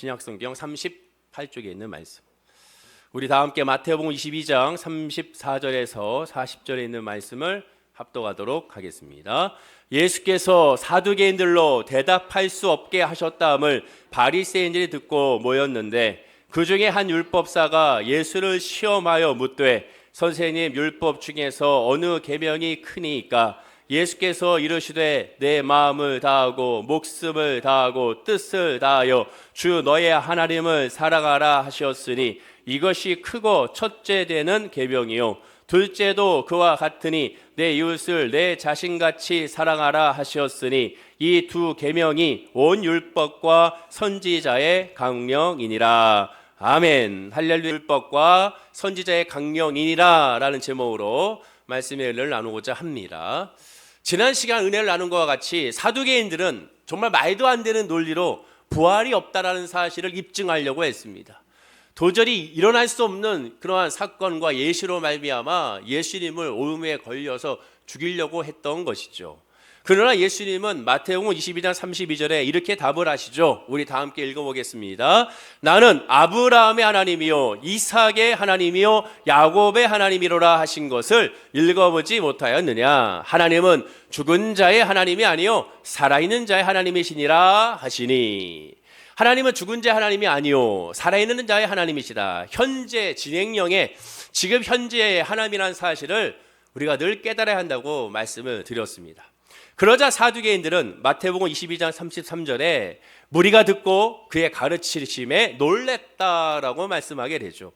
신약성경 38쪽에 있는 말씀. 우리 다 함께 마태복음 22장 34절에서 40절에 있는 말씀을 합독하도록 하겠습니다. 예수께서 사두개인들로 대답할 수 없게 하셨다함을 바리새인들이 듣고 모였는데 그 중에 한 율법사가 예수를 시험하여 묻되 선생님, 율법 중에서 어느 계명이 크니까? 예수께서 이르시되 내 마음을 다하고 목숨을 다하고 뜻을 다하여 주 너의 하나님을 사랑하라 하셨으니 이것이 크고 첫째 되는 계명이요 둘째도 그와 같으니 내 이웃을 내 자신같이 사랑하라 하셨으니 이 두 계명이 온 율법과 선지자의 강령이니라. 아멘. 할렐루야. 율법과 선지자의 강령이니라 라는 제목으로 말씀의 은혜를 나누고자 합니다. 지난 시간 은혜를 나눈 것과 같이 사두개인들은 정말 말도 안 되는 논리로 부활이 없다라는 사실을 입증하려고 했습니다. 도저히 일어날 수 없는 그러한 사건과 예시로 말미암아 예수님을 오음에 걸려서 죽이려고 했던 것이죠. 그러나 예수님은 마태복음 22장 32절에 이렇게 답을 하시죠. 우리 다 함께 읽어보겠습니다. 나는 아브라함의 하나님이요 이삭의 하나님이요 야곱의 하나님이로라 하신 것을 읽어보지 못하였느냐. 하나님은 죽은 자의 하나님이 아니요 살아있는 자의 하나님이시니라 하시니. 하나님은 죽은 자의 하나님이 아니요 살아있는 자의 하나님이시다. 현재 진행형의 지금 현재의 하나님이라는 사실을 우리가 늘 깨달아야 한다고 말씀을 드렸습니다. 그러자 사두개인들은 마태복음 22장 33절에 무리가 듣고 그의 가르치심에 놀랬다라고 말씀하게 되죠.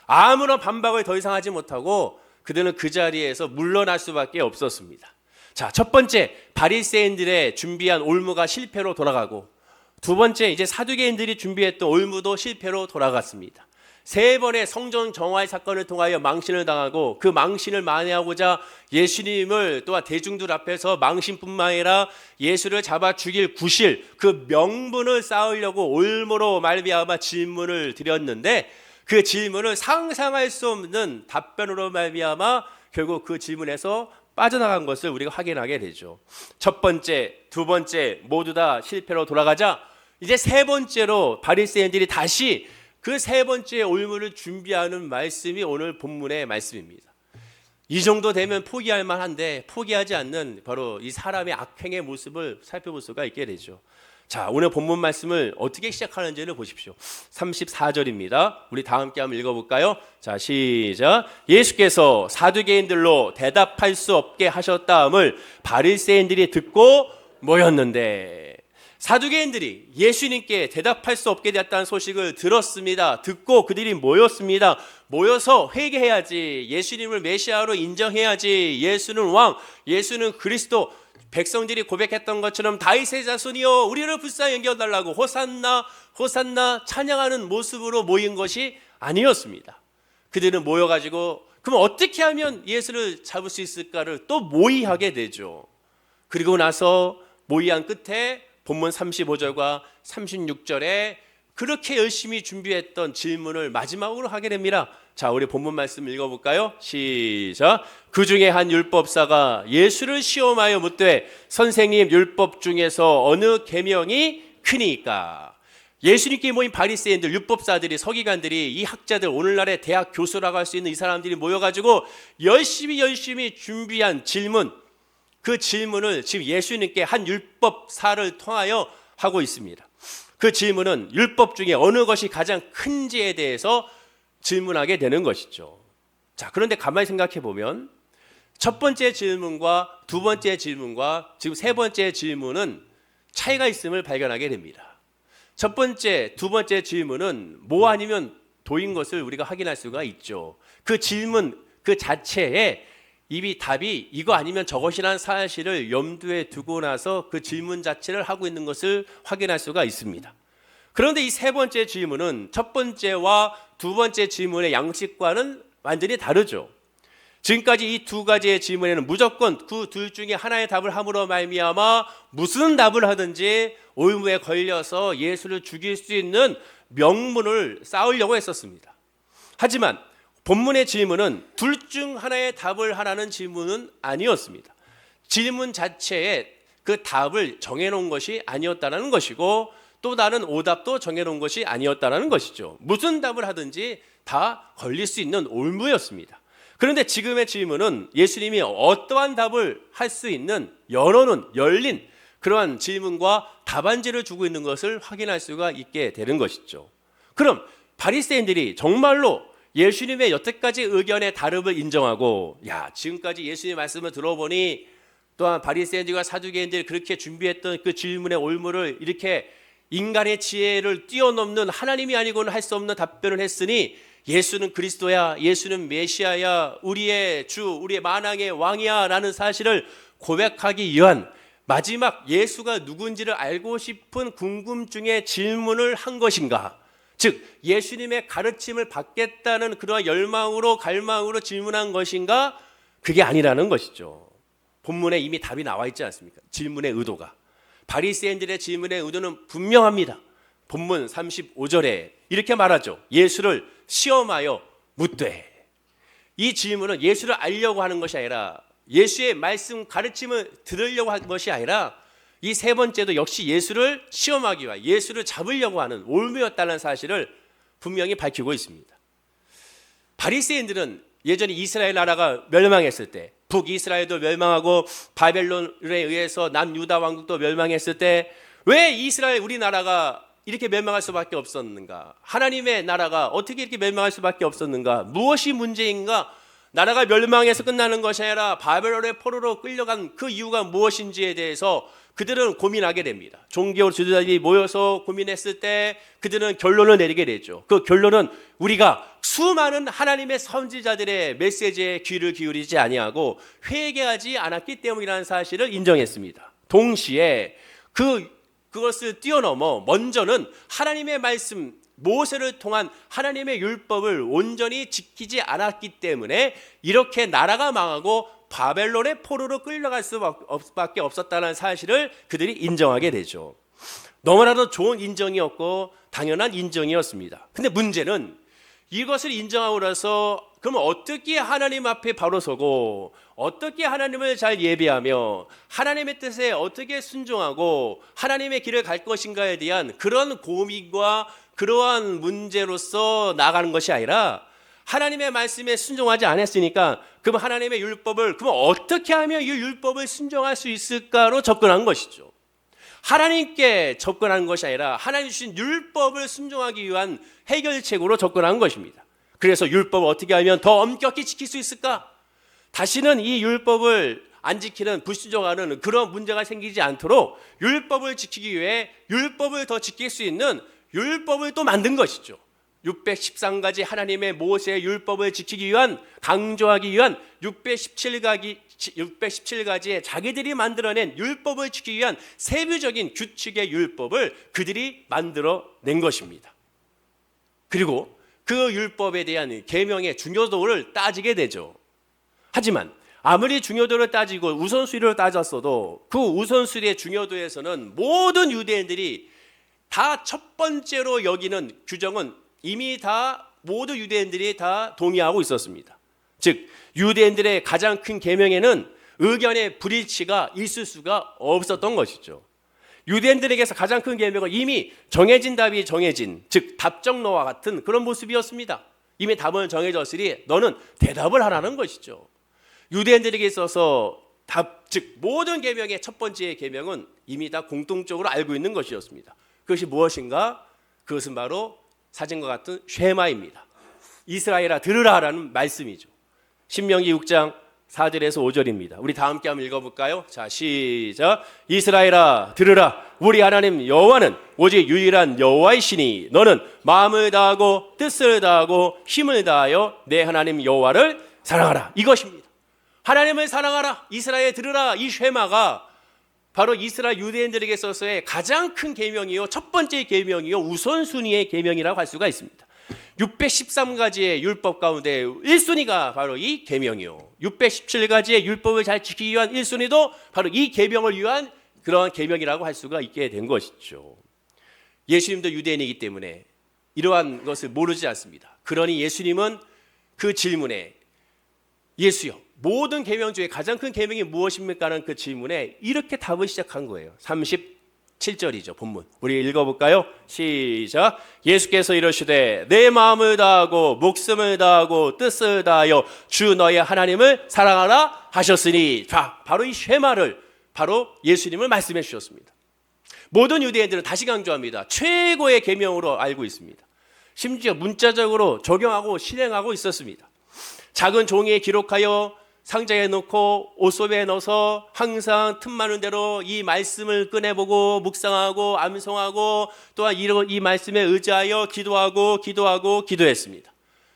아무런 반박을 더 이상 하지 못하고 그들은 그 자리에서 물러날 수밖에 없었습니다. 자, 첫 번째, 바리새인들의 준비한 올무가 실패로 돌아가고, 두 번째, 이제 사두개인들이 준비했던 올무도 실패로 돌아갔습니다. 세 번의 성전 정화의 사건을 통하여 망신을 당하고 그 망신을 만회하고자 예수님을 또한 대중들 앞에서 망신뿐만 아니라 예수를 잡아 죽일 구실, 그 명분을 쌓으려고 올무로 말미암아 질문을 드렸는데 그 질문을 상상할 수 없는 답변으로 말미암아 결국 그 질문에서 빠져나간 것을 우리가 확인하게 되죠. 첫 번째, 두 번째 모두 다 실패로 돌아가자 이제 세 번째로 바리새인들이 다시 그 세 번째 올무를 준비하는 말씀이 오늘 본문의 말씀입니다. 이 정도 되면 포기할 만한데 포기하지 않는 바로 이 사람의 악행의 모습을 살펴볼 수가 있게 되죠. 자, 오늘 본문 말씀을 어떻게 시작하는지를 보십시오. 34절입니다. 우리 다 함께 한번 읽어볼까요? 자, 시작. 예수께서 사두개인들로 대답할 수 없게 하셨다함을 바리새인들이 듣고 모였는데, 사두개인들이 예수님께 대답할 수 없게 되었다는 소식을 들었습니다. 듣고 그들이 모였습니다. 모여서 회개해야지, 예수님을 메시아로 인정해야지, 예수는 왕, 예수는 그리스도, 백성들이 고백했던 것처럼 다윗의 자손이여 우리를 불쌍히 여겨달라고 호산나 호산나 찬양하는 모습으로 모인 것이 아니었습니다. 그들은 모여가지고 그럼 어떻게 하면 예수를 잡을 수 있을까를 또 모의하게 되죠. 그리고 나서 모의한 끝에 본문 35절과 36절에 그렇게 열심히 준비했던 질문을 마지막으로 하게 됩니다. 자, 우리 본문 말씀 읽어볼까요? 시작. 그 중에 한 율법사가 예수를 시험하여 묻되 선생님, 율법 중에서 어느 계명이 크니까? 예수님께 모인 바리새인들, 율법사들이, 서기관들이, 이 학자들, 오늘날의 대학 교수라고 할 수 있는 이 사람들이 모여가지고 열심히 준비한 질문, 그 질문을 지금 예수님께 한 율법사를 통하여 하고 있습니다. 그 질문은 율법 중에 어느 것이 가장 큰지에 대해서 질문하게 되는 것이죠. 자, 그런데 가만히 생각해 보면 첫 번째 질문과 두 번째 질문과 지금 세 번째 질문은 차이가 있음을 발견하게 됩니다. 첫 번째, 두 번째 질문은 뭐 아니면 도인 것을 우리가 확인할 수가 있죠. 그 질문 그 자체에 이미 답이 이거 아니면 저것이라는 사실을 염두에 두고 나서 그 질문 자체를 하고 있는 것을 확인할 수가 있습니다. 그런데 이 세 번째 질문은 첫 번째와 두 번째 질문의 양식과는 완전히 다르죠. 지금까지 이 두 가지의 질문에는 무조건 그 둘 중에 하나의 답을 함으로 말미암아 무슨 답을 하든지 올무에 걸려서 예수를 죽일 수 있는 명분을 쌓으려고 했었습니다. 하지만 본문의 질문은 둘 중 하나의 답을 하라는 질문은 아니었습니다. 질문 자체에 그 답을 정해놓은 것이 아니었다는 것이고 또 다른 오답도 정해놓은 것이 아니었다는 것이죠. 무슨 답을 하든지 다 걸릴 수 있는 올무였습니다. 그런데 지금의 질문은 예수님이 어떠한 답을 할 수 있는 열어놓은 열린 그러한 질문과 답안지를 주고 있는 것을 확인할 수가 있게 되는 것이죠. 그럼 바리새인들이 정말로 예수님의 여태까지 의견의 다름을 인정하고, 야, 지금까지 예수님의 말씀을 들어보니 또한 바리새인들과 사두개인들이 그렇게 준비했던 그 질문의 올무를 이렇게 인간의 지혜를 뛰어넘는, 하나님이 아니고는 할 수 없는 답변을 했으니 예수는 그리스도야, 예수는 메시아야, 우리의 주, 우리의 만왕의 왕이야 라는 사실을 고백하기 위한 마지막 예수가 누군지를 알고 싶은 궁금증의 질문을 한 것인가? 즉 예수님의 가르침을 받겠다는 그러한 열망으로 갈망으로 질문한 것인가? 그게 아니라는 것이죠. 본문에 이미 답이 나와 있지 않습니까? 질문의 의도가. 바리새인들의 질문의 의도는 분명합니다. 본문 35절에 이렇게 말하죠. 예수를 시험하여 묻되. 이 질문은 예수를 알려고 하는 것이 아니라, 예수의 말씀 가르침을 들으려고 한 것이 아니라, 이 세 번째도 역시 예수를 시험하기 위해 예수를 잡으려고 하는 올무였다는 사실을 분명히 밝히고 있습니다. 바리새인들은 예전에 이스라엘 나라가 멸망했을 때, 북이스라엘도 멸망하고 바벨론에 의해서 남유다 왕국도 멸망했을 때 왜 이스라엘 우리나라가 이렇게 멸망할 수밖에 없었는가? 하나님의 나라가 어떻게 이렇게 멸망할 수밖에 없었는가? 무엇이 문제인가? 나라가 멸망해서 끝나는 것이 아니라 바벨론의 포로로 끌려간 그 이유가 무엇인지에 대해서 그들은 고민하게 됩니다. 종교 지도자들이 모여서 고민했을 때 그들은 결론을 내리게 되죠. 그 결론은 우리가 수많은 하나님의 선지자들의 메시지에 귀를 기울이지 아니하고 회개하지 않았기 때문이라는 사실을 인정했습니다. 동시에 그것을 뛰어넘어 먼저는 하나님의 말씀, 모세를 통한 하나님의 율법을 온전히 지키지 않았기 때문에 이렇게 나라가 망하고 바벨론의 포로로 끌려갈 수밖에 없었다는 사실을 그들이 인정하게 되죠. 너무나도 좋은 인정이었고 당연한 인정이었습니다. 근데 문제는 이것을 인정하고 나서 그럼 어떻게 하나님 앞에 바로 서고 어떻게 하나님을 잘 예배하며 하나님의 뜻에 어떻게 순종하고 하나님의 길을 갈 것인가에 대한 그런 고민과 그러한 문제로서 나가는 것이 아니라, 하나님의 말씀에 순종하지 않았으니까 그럼 하나님의 율법을 그럼 어떻게 하면 이 율법을 순종할 수 있을까로 접근한 것이죠. 하나님께 접근하는 것이 아니라 하나님 주신 율법을 순종하기 위한 해결책으로 접근한 것입니다. 그래서 율법을 어떻게 하면 더 엄격히 지킬 수 있을까? 다시는 이 율법을 안 지키는, 불순종하는 그런 문제가 생기지 않도록 율법을 지키기 위해 율법을 더 지킬 수 있는 율법을 또 만든 것이죠. 613가지 하나님의 모세의 율법을 지키기 위한, 강조하기 위한 617가지의 자기들이 만들어낸 율법을 지키기 위한 세부적인 규칙의 율법을 그들이 만들어낸 것입니다. 그리고 그 율법에 대한 계명의 중요도를 따지게 되죠. 하지만 아무리 중요도를 따지고 우선순위를 따졌어도 그 우선순위의 중요도에서는 모든 유대인들이 다 첫 번째로 여기는 규정은 이미 다 모두 유대인들이 다 동의하고 있었습니다. 즉 유대인들의 가장 큰 계명에는 의견의 불일치가 있을 수가 없었던 것이죠. 유대인들에게서 가장 큰 계명은 이미 정해진 답이 정해진, 즉 답정너와 같은 그런 모습이었습니다. 이미 답은 정해졌으니 너는 대답을 하라는 것이죠. 유대인들에게 있어서 즉 모든 계명의 첫 번째 계명은 이미 다 공통적으로 알고 있는 것이었습니다. 그것이 무엇인가? 그것은 바로 사진과 같은 쉐마입니다. 이스라엘아 들으라라는 말씀이죠. 신명기 6장 4절에서 5절입니다. 우리 다 함께 한번 읽어볼까요? 자, 시작. 이스라엘아 들으라. 우리 하나님 여호와는 오직 유일한 여호와이시니 너는 마음을 다하고 뜻을 다하고 힘을 다하여 내 하나님 여호와를 사랑하라. 이것입니다. 하나님을 사랑하라. 이스라엘 들으라. 이 쉐마가 바로 이스라엘 유대인들에게 있어서의 가장 큰 계명이요, 첫 번째 계명이요, 우선순위의 계명이라고 할 수가 있습니다. 613가지의 율법 가운데 1순위가 바로 이 계명이요, 617가지의 율법을 잘 지키기 위한 1순위도 바로 이 계명을 위한 그러한 계명이라고 할 수가 있게 된 것이죠. 예수님도 유대인이기 때문에 이러한 것을 모르지 않습니다. 그러니 예수님은 그 질문에 예수여 모든 계명 중에 가장 큰 계명이 무엇입니까? 라는 그 질문에 이렇게 답을 시작한 거예요. 7절이죠. 본문. 우리 읽어볼까요? 시작. 예수께서 이르시되 내 마음을 다하고 목숨을 다하고 뜻을 다하여 주 너의 하나님을 사랑하라 하셨으니, 자, 바로 이 쉐마를, 바로 예수님을 말씀해 주셨습니다. 모든 유대인들은, 다시 강조합니다, 최고의 계명으로 알고 있습니다. 심지어 문자적으로 적용하고 실행하고 있었습니다. 작은 종이에 기록하여 상자에 넣고 옷소매에 넣어서 항상 틈 많은 대로 이 말씀을 꺼내보고 묵상하고 암송하고, 또한 이 말씀에 의지하여 기도했습니다.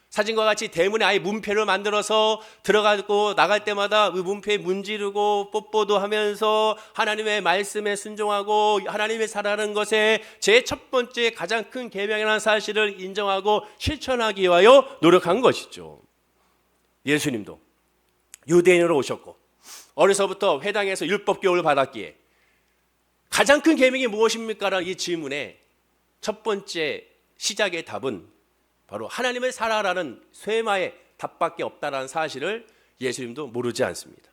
사진과 같이 대문에 아예 문패를 만들어서 들어가고 나갈 때마다 그 문패에 문지르고 뽀뽀도 하면서 하나님의 말씀에 순종하고 하나님의 사랑하는 것에 제 첫 번째 가장 큰 계명이라는 사실을 인정하고 실천하기 위하여 노력한 것이죠. 예수님도 유대인으로 오셨고 어려서부터 회당에서 율법 교육을 받았기에 가장 큰 계명이 무엇입니까? 라는 이 질문에 첫 번째 시작의 답은 바로 하나님을 사랑하라는 쇠마의 답밖에 없다라는 사실을 예수님도 모르지 않습니다.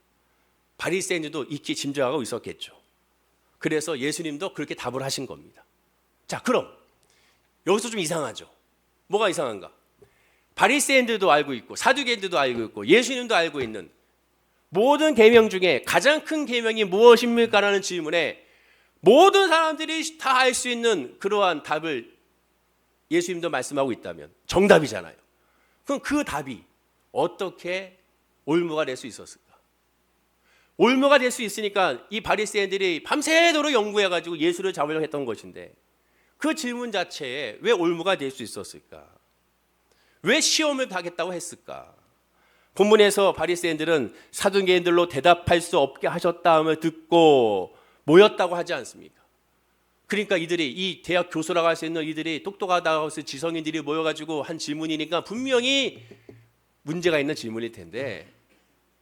바리새인들도 익히 짐작하고 있었겠죠. 그래서 예수님도 그렇게 답을 하신 겁니다. 자, 그럼 여기서 좀 이상하죠. 뭐가 이상한가? 바리새인들도 알고 있고 사두개인들도 알고 있고 예수님도 알고 있는 모든 계명 중에 가장 큰 계명이 무엇입니까? 라는 질문에 모든 사람들이 다 알 수 있는 그러한 답을 예수님도 말씀하고 있다면 정답이잖아요. 그럼 그 답이 어떻게 올무가 될 수 있었을까? 올무가 될 수 있으니까 이 바리새인들이 밤새도록 연구해가지고 예수를 잡으려고 했던 것인데, 그 질문 자체에 왜 올무가 될 수 있었을까? 왜 시험을 하겠다고 했을까? 본문에서 바리새인들은 사두개인들로 대답할 수 없게 하셨다함을 듣고 모였다고 하지 않습니까? 그러니까 이들이, 이 대학 교수라고 할 수 있는 이들이, 똑똑하다고 해서 지성인들이 모여가지고 한 질문이니까 분명히 문제가 있는 질문일 텐데,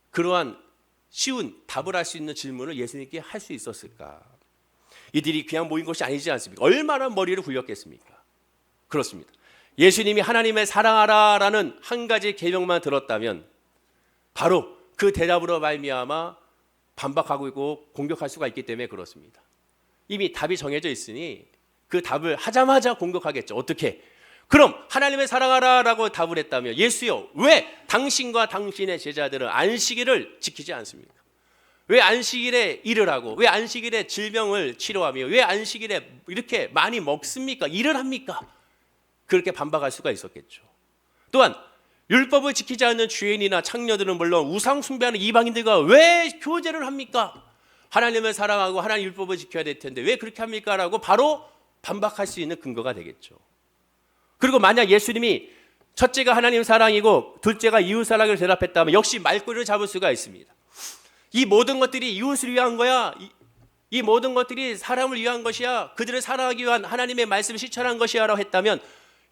그러한 쉬운 답을 할 수 있는 질문을 예수님께 할 수 있었을까? 이들이 그냥 모인 것이 아니지 않습니까? 얼마나 머리를 굴렸겠습니까? 그렇습니다. 예수님이 하나님을 사랑하라라는 한 가지 계명만 들었다면 바로 그 대답으로 말미암아 반박하고 있고 공격할 수가 있기 때문에 그렇습니다. 이미 답이 정해져 있으니 그 답을 하자마자 공격하겠죠. 어떻게? 그럼 하나님을 사랑하라라고 답을 했다면, 예수여, 왜 당신과 당신의 제자들은 안식일을 지키지 않습니까? 왜 안식일에 일을 하고, 왜 안식일에 질병을 치료하며, 왜 안식일에 이렇게 많이 먹습니까? 일을 합니까? 그렇게 반박할 수가 있었겠죠. 또한 율법을 지키지 않는 주인이나 창녀들은 물론 우상 숭배하는 이방인들과 왜 교제를 합니까? 하나님을 사랑하고 하나님 율법을 지켜야 될 텐데 왜 그렇게 합니까? 라고 바로 반박할 수 있는 근거가 되겠죠. 그리고 만약 예수님이 첫째가 하나님 사랑이고 둘째가 이웃 사랑을 대답했다면 역시 말꼬리를 잡을 수가 있습니다. 이 모든 것들이 이웃을 위한 거야. 이 모든 것들이 사람을 위한 것이야. 그들을 사랑하기 위한 하나님의 말씀을 실천한 것이야 라고 했다면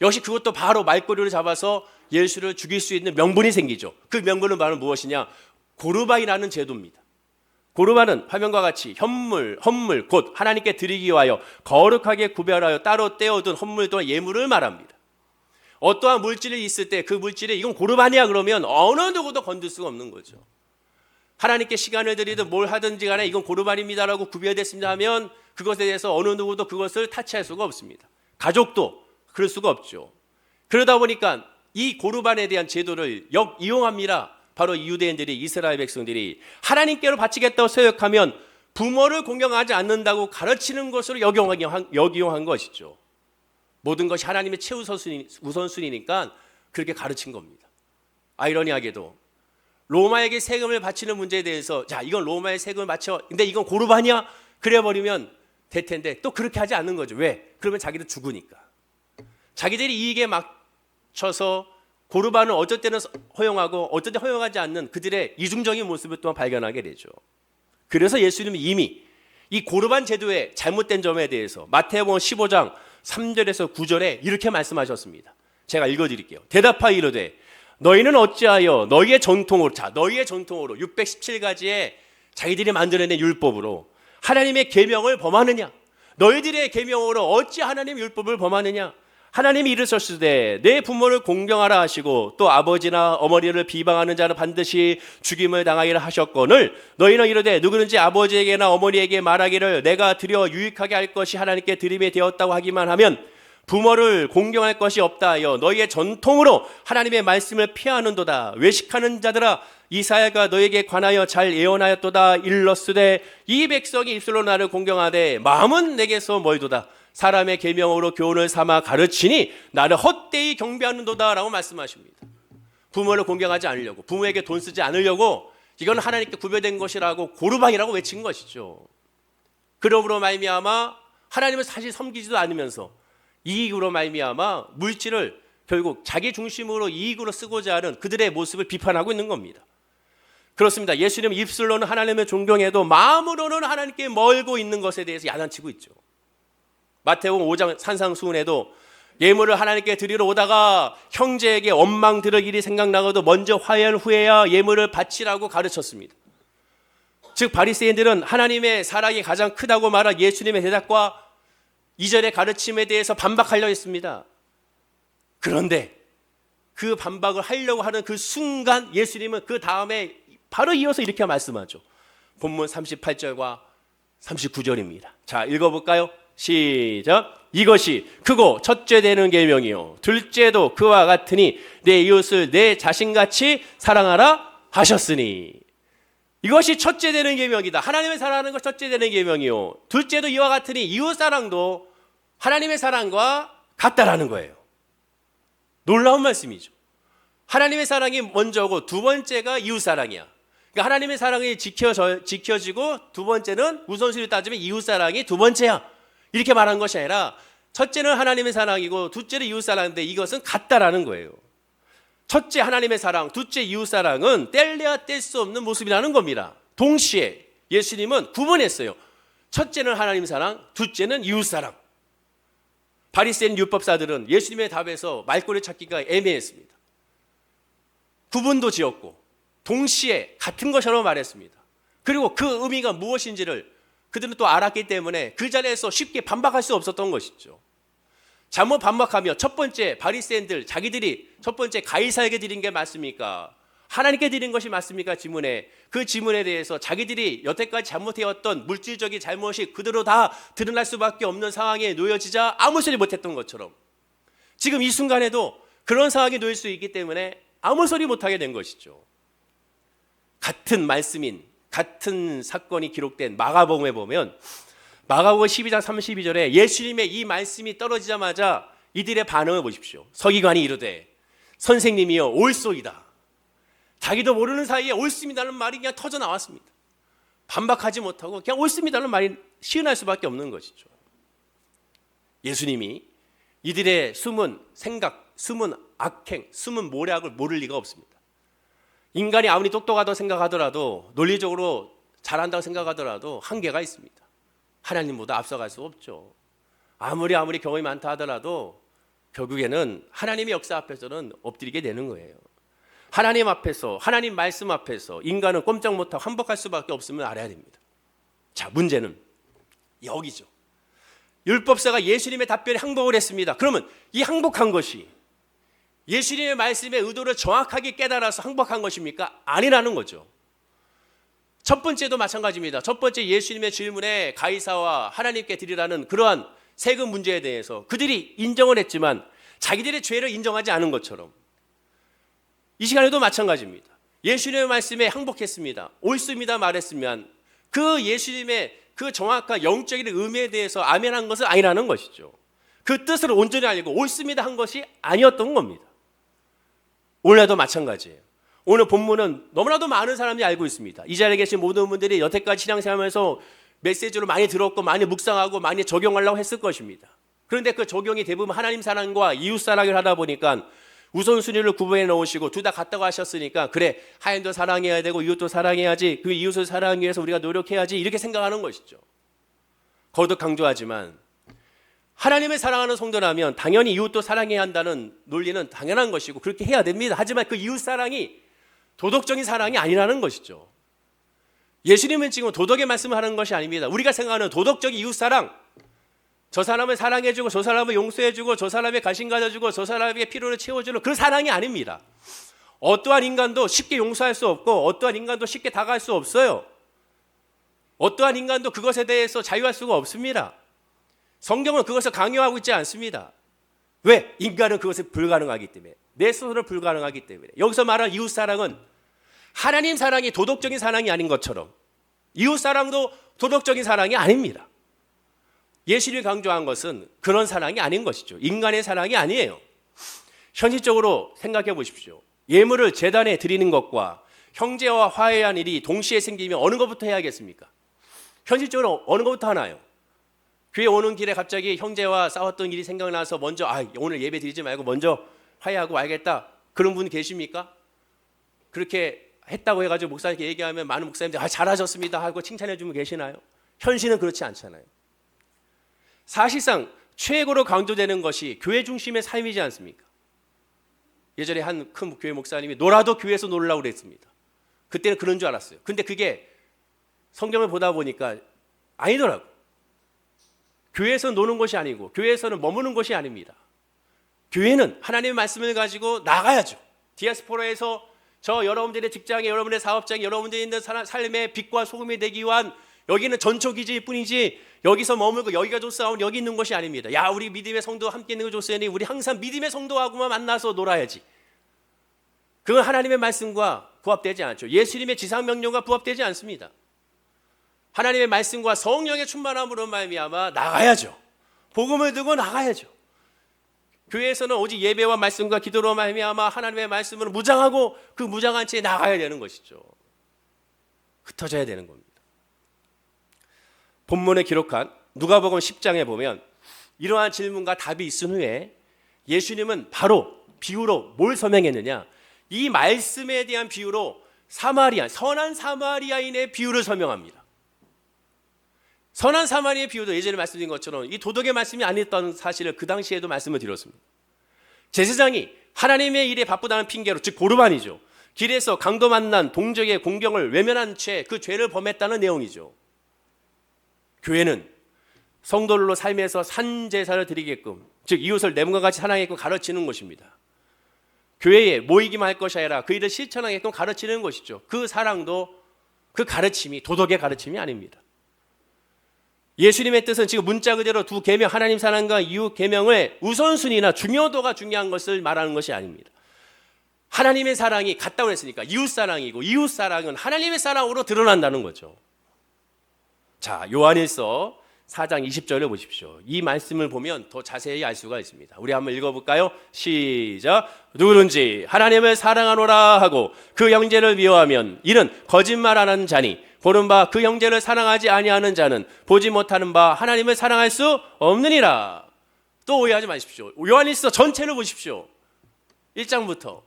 역시 그것도 바로 말꼬리를 잡아서 예수를 죽일 수 있는 명분이 생기죠. 그 명분은 바로 무엇이냐? 고르반이라는 제도입니다. 고르반은 화면과 같이 헌물, 곧 하나님께 드리기 위하여 거룩하게 구별하여 따로 떼어둔 헌물 또는 예물을 말합니다. 어떠한 물질이 있을 때 그 물질에 이건 고르반이야 그러면 어느 누구도 건들 수가 없는 거죠. 하나님께 시간을 드리든 뭘 하든지 간에 이건 고르반입니다라고 구별됐습니다 하면 그것에 대해서 어느 누구도 그것을 타치할 수가 없습니다. 가족도 그럴 수가 없죠. 그러다 보니까 이 고르반에 대한 제도를 역이용합니다. 바로 유대인들이, 이스라엘 백성들이 하나님께로 바치겠다고 생각하면 부모를 공경하지 않는다고 가르치는 것으로 역이용한 것이죠. 모든 것이 하나님의 우선순위니까 그렇게 가르친 겁니다. 아이러니하게도 로마에게 세금을 바치는 문제에 대해서 자, 이건 로마에 세금을 바쳐. 근데 이건 고르반이야? 그래버리면 될 텐데 또 그렇게 하지 않는 거죠. 왜? 그러면 자기들 죽으니까. 자기들이 이익에 맞춰서 고르반을 어쩔 때는 허용하고 어쩔 때 허용하지 않는 그들의 이중적인 모습을 또한 발견하게 되죠. 그래서 예수님은 이미 이 고르반 제도의 잘못된 점에 대해서 마태복음 15장 3절에서 9절에 이렇게 말씀하셨습니다. 제가 읽어드릴게요. 대답하여 이르되 너희는 어찌하여 너희의 전통으로 617가지의 자기들이 만들어낸 율법으로 하나님의 계명을 범하느냐? 너희들의 계명으로 어찌 하나님의 율법을 범하느냐? 하나님이 이르셨으되 내 부모를 공경하라 하시고 또 아버지나 어머니를 비방하는 자는 반드시 죽임을 당하리라 하셨거늘 너희는 이르되 누구든지 아버지에게나 어머니에게 말하기를 내가 드려 유익하게 할 것이 하나님께 드림이 되었다고 하기만 하면 부모를 공경할 것이 없다 하여 너희의 전통으로 하나님의 말씀을 피하는도다. 외식하는 자들아 이사야가 너에게 관하여 잘 예언하였도다. 일렀으되 이 백성이 입술로 나를 공경하되 마음은 내게서 멀도다. 사람의 계명으로 교훈을 삼아 가르치니 나를 헛되이 경배하는도다 라고 말씀하십니다. 부모를 공경하지 않으려고, 부모에게 돈 쓰지 않으려고, 이건 하나님께 구별된 것이라고 고르방이라고 외친 것이죠. 그러므로 말미암아 하나님을 사실 섬기지도 않으면서 이익으로 말미암아 물질을 결국 자기 중심으로 이익으로 쓰고자 하는 그들의 모습을 비판하고 있는 겁니다. 그렇습니다. 예수님 입술로는 하나님을 존경해도 마음으로는 하나님께 멀고 있는 것에 대해서 야단치고 있죠. 마태복음 5장 산상수훈에도 예물을 하나님께 드리러 오다가 형제에게 원망 들을 일이 생각나고도 먼저 화해한 후에야 예물을 바치라고 가르쳤습니다. 즉 바리새인들은 하나님의 사랑이 가장 크다고 말한 예수님의 대답과 이전의 가르침에 대해서 반박하려고 했습니다. 그런데 그 반박을 하려고 하는 그 순간 예수님은 그 다음에 바로 이어서 이렇게 말씀하죠. 본문 38절과 39절입니다. 자, 읽어볼까요? 시작. 이것이 크고 첫째 되는 계명이요 둘째도 그와 같으니 내 이웃을 내 자신같이 사랑하라 하셨으니. 이것이 첫째 되는 계명이다. 하나님의 사랑하는 것 첫째 되는 계명이요 둘째도 이와 같으니 이웃 사랑도 하나님의 사랑과 같다라는 거예요. 놀라운 말씀이죠. 하나님의 사랑이 먼저고 두 번째가 이웃 사랑이야. 그러니까 하나님의 사랑이 지켜지고 두 번째는 우선순위를 따지면 이웃 사랑이 두 번째야. 이렇게 말한 것이 아니라 첫째는 하나님의 사랑이고 둘째는 이웃 사랑인데 이것은 같다라는 거예요. 첫째 하나님의 사랑, 둘째 이웃 사랑은 뗄래야 뗄 수 없는 모습이라는 겁니다. 동시에 예수님은 구분했어요. 첫째는 하나님 사랑, 둘째는 이웃 사랑. 바리새인 율법사들은 예수님의 답에서 말꼬리 찾기가 애매했습니다. 구분도 지었고 동시에 같은 것이라고 말했습니다. 그리고 그 의미가 무엇인지를 그들은 또 알았기 때문에 그 자리에서 쉽게 반박할 수 없었던 것이죠. 잘못 반박하며 첫 번째 바리새인들 자기들이 첫 번째 가이사에게 드린 게 맞습니까? 하나님께 드린 것이 맞습니까? 지문에 그 지문에 대해서 자기들이 여태까지 잘못해왔던 물질적인 잘못이 그대로 다 드러날 수밖에 없는 상황에 놓여지자 아무 소리 못했던 것처럼 지금 이 순간에도 그런 상황에 놓일 수 있기 때문에 아무 소리 못하게 된 것이죠. 같은 말씀인 같은 사건이 기록된 마가복음에 보면 마가복음 12장 32절에 예수님의 이 말씀이 떨어지자마자 이들의 반응을 보십시오. 서기관이 이르되 선생님이여 옳소이다. 자기도 모르는 사이에 옳습니다는 말이 그냥 터져 나왔습니다. 반박하지 못하고 그냥 옳습니다는 말이 시은할 수밖에 없는 것이죠. 예수님이 이들의 숨은 생각, 숨은 악행, 숨은 모략을 모를 리가 없습니다. 인간이 아무리 똑똑하다고 생각하더라도 논리적으로 잘한다고 생각하더라도 한계가 있습니다. 하나님보다 앞서갈 수 없죠. 아무리 경험이 많다 하더라도 결국에는 하나님의 역사 앞에서는 엎드리게 되는 거예요. 하나님 앞에서 하나님 말씀 앞에서 인간은 꼼짝 못하고 항복할 수밖에 없음을 알아야 됩니다. 자, 문제는 여기죠. 율법사가 예수님의 답변에 항복을 했습니다. 그러면 이 항복한 것이 예수님의 말씀의 의도를 정확하게 깨달아서 항복한 것입니까? 아니라는 거죠. 첫 번째도 마찬가지입니다. 첫 번째 예수님의 질문에 가이사와 하나님께 드리라는 그러한 세금 문제에 대해서 그들이 인정을 했지만 자기들의 죄를 인정하지 않은 것처럼 이 시간에도 마찬가지입니다. 예수님의 말씀에 항복했습니다. 옳습니다 말했으면 그 예수님의 그 정확한 영적인 의미에 대해서 아멘한 것은 아니라는 것이죠. 그 뜻을 온전히 알고 옳습니다 한 것이 아니었던 겁니다. 오늘도 마찬가지예요. 오늘 본문은 너무나도 많은 사람이 알고 있습니다. 이 자리에 계신 모든 분들이 여태까지 신앙생활하면서 메시지로 많이 들었고 많이 묵상하고 많이 적용하려고 했을 것입니다. 그런데 그 적용이 대부분 하나님 사랑과 이웃 사랑을 하다 보니까 우선순위를 구분해 놓으시고 둘 다 같다고 하셨으니까 그래 하나님도 사랑해야 되고 이웃도 사랑해야지 그 이웃을 사랑하기 위해서 우리가 노력해야지 이렇게 생각하는 것이죠. 거듭 강조하지만 하나님을 사랑하는 성도라면 당연히 이웃도 사랑해야 한다는 논리는 당연한 것이고 그렇게 해야 됩니다. 하지만 그 이웃 사랑이 도덕적인 사랑이 아니라는 것이죠. 예수님은 지금 도덕의 말씀을 하는 것이 아닙니다. 우리가 생각하는 도덕적인 이웃 사랑 저 사람을 사랑해주고 저 사람을 용서해주고 저 사람의 관심 가져주고 저 사람의 필요를 채워주는 그 사랑이 아닙니다. 어떠한 인간도 쉽게 용서할 수 없고 어떠한 인간도 쉽게 다가갈 수 없어요. 어떠한 인간도 그것에 대해서 자유할 수가 없습니다. 성경은 그것을 강요하고 있지 않습니다. 왜? 인간은 그것이 불가능하기 때문에, 내 스스로 불가능하기 때문에. 여기서 말하는 이웃사랑은 하나님 사랑이 도덕적인 사랑이 아닌 것처럼 이웃사랑도 도덕적인 사랑이 아닙니다. 예수님이 강조한 것은 그런 사랑이 아닌 것이죠. 인간의 사랑이 아니에요. 현실적으로 생각해 보십시오. 예물을 제단에 드리는 것과 형제와 화해한 일이 동시에 생기면 어느 것부터 해야겠습니까? 현실적으로 어느 것부터 하나요? 교회 오는 길에 갑자기 형제와 싸웠던 일이 생각나서 먼저 오늘 예배 드리지 말고 먼저 화해하고 와야겠다, 그런 분 계십니까? 그렇게 했다고 해가지고 목사님께 얘기하면 많은 목사님들이 잘하셨습니다 하고 칭찬해 주면 계시나요? 현실은 그렇지 않잖아요. 사실상 최고로 강조되는 것이 교회 중심의 삶이지 않습니까? 예전에 한 큰 교회 목사님이 놀아도 교회에서 놀라고 그랬습니다. 그때는 그런 줄 알았어요. 근데 그게 성경을 보다 보니까 아니더라고요. 교회에서 노는 것이 아니고 교회에서는 머무는 것이 아닙니다. 교회는 하나님의 말씀을 가지고 나가야죠. 디아스포라에서 저 여러분들의 직장에, 여러분의 사업장에, 여러분들이 있는 삶의 빛과 소금이 되기 위한 여기는 전초기지일 뿐이지 여기서 머물고 여기가 좋사오니 여기 있는 것이 아닙니다. 야, 우리 믿음의 성도 함께 있는 거 좋으니 우리 항상 믿음의 성도하고만 만나서 놀아야지. 그건 하나님의 말씀과 부합되지 않죠. 예수님의 지상명령과 부합되지 않습니다. 하나님의 말씀과 성령의 충만함으로 말미암아 나가야죠. 복음을 들고 나가야죠. 교회에서는 오직 예배와 말씀과 기도로 말미암아 하나님의 말씀을 무장하고 그 무장한 채 나가야 되는 것이죠. 흩어져야 되는 겁니다. 본문에 기록한 누가복음 10장에 보면 이러한 질문과 답이 있은 후에 예수님은 바로 비유로 뭘 설명했느냐? 이 말씀에 대한 비유로 선한 사마리아인의 비유를 설명합니다. 선한 사마리아의 비유도 예전에 말씀드린 것처럼 이 도덕의 말씀이 아니었던 사실을 그 당시에도 말씀을 드렸습니다. 제사장이 하나님의 일에 바쁘다는 핑계로, 즉 보르반이죠, 길에서 강도 만난 동족의 공경을 외면한 채 그 죄를 범했다는 내용이죠. 교회는 성도들로 삶에서 산제사를 드리게끔, 즉 이웃을 내 몸과 같이 사랑하게끔 가르치는 것입니다. 교회에 모이기만 할 것이 아니라 그 일을 실천하게끔 가르치는 것이죠. 그 사랑도, 그 가르침이 도덕의 가르침이 아닙니다. 예수님의 뜻은 지금 문자 그대로 두 계명, 하나님 사랑과 이웃 계명의 우선순위나 중요도가 중요한 것을 말하는 것이 아닙니다. 하나님의 사랑이 같다고 했으니까 이웃 사랑이고, 이웃 사랑은 하나님의 사랑으로 드러난다는 거죠. 자, 요한일서 4장 20절을 보십시오. 이 말씀을 보면 더 자세히 알 수가 있습니다. 우리 한번 읽어볼까요? 시작. 누구든지 하나님을 사랑하노라 하고 그 형제를 미워하면 이는 거짓말하는 자니, 보는 바 그 형제를 사랑하지 아니하는 자는 보지 못하는 바 하나님을 사랑할 수 없느니라. 또 오해하지 마십시오. 요한일서 전체를 보십시오. 1장부터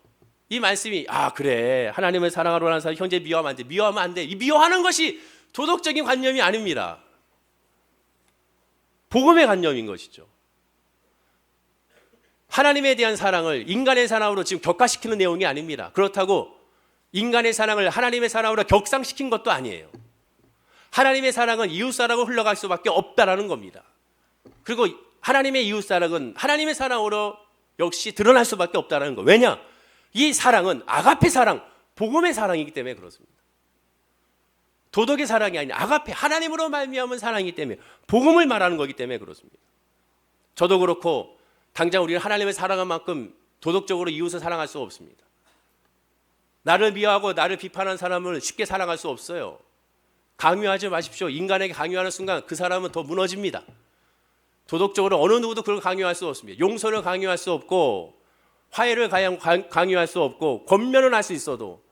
이 말씀이 그래, 하나님을 사랑하러 하는 사람 형제 미워하면 안 돼. 미워하면 안 돼. 이 미워하는 것이 도덕적인 관념이 아닙니다. 복음의 관념인 것이죠. 하나님에 대한 사랑을 인간의 사랑으로 지금 격화시키는 내용이 아닙니다. 그렇다고 인간의 사랑을 하나님의 사랑으로 격상시킨 것도 아니에요. 하나님의 사랑은 이웃사랑으로 흘러갈 수밖에 없다라는 겁니다. 그리고 하나님의 이웃사랑은 하나님의 사랑으로 역시 드러날 수밖에 없다는 거. 왜냐? 이 사랑은 아가페 사랑, 복음의 사랑이기 때문에 그렇습니다. 도덕의 사랑이 아닌 아가페, 하나님으로 말미암은 사랑이기 때문에, 복음을 말하는 거기 때문에 그렇습니다. 저도 그렇고 당장 우리는 하나님을 사랑한 만큼 도덕적으로 이웃을 사랑할 수 없습니다. 나를 미워하고 나를 비판하는 사람을 쉽게 사랑할 수 없어요. 강요하지 마십시오. 인간에게 강요하는 순간 그 사람은 더 무너집니다. 도덕적으로 어느 누구도 그걸 강요할 수 없습니다. 용서를 강요할 수 없고, 화해를 강요할 수 없고, 권면을 할 수 있어도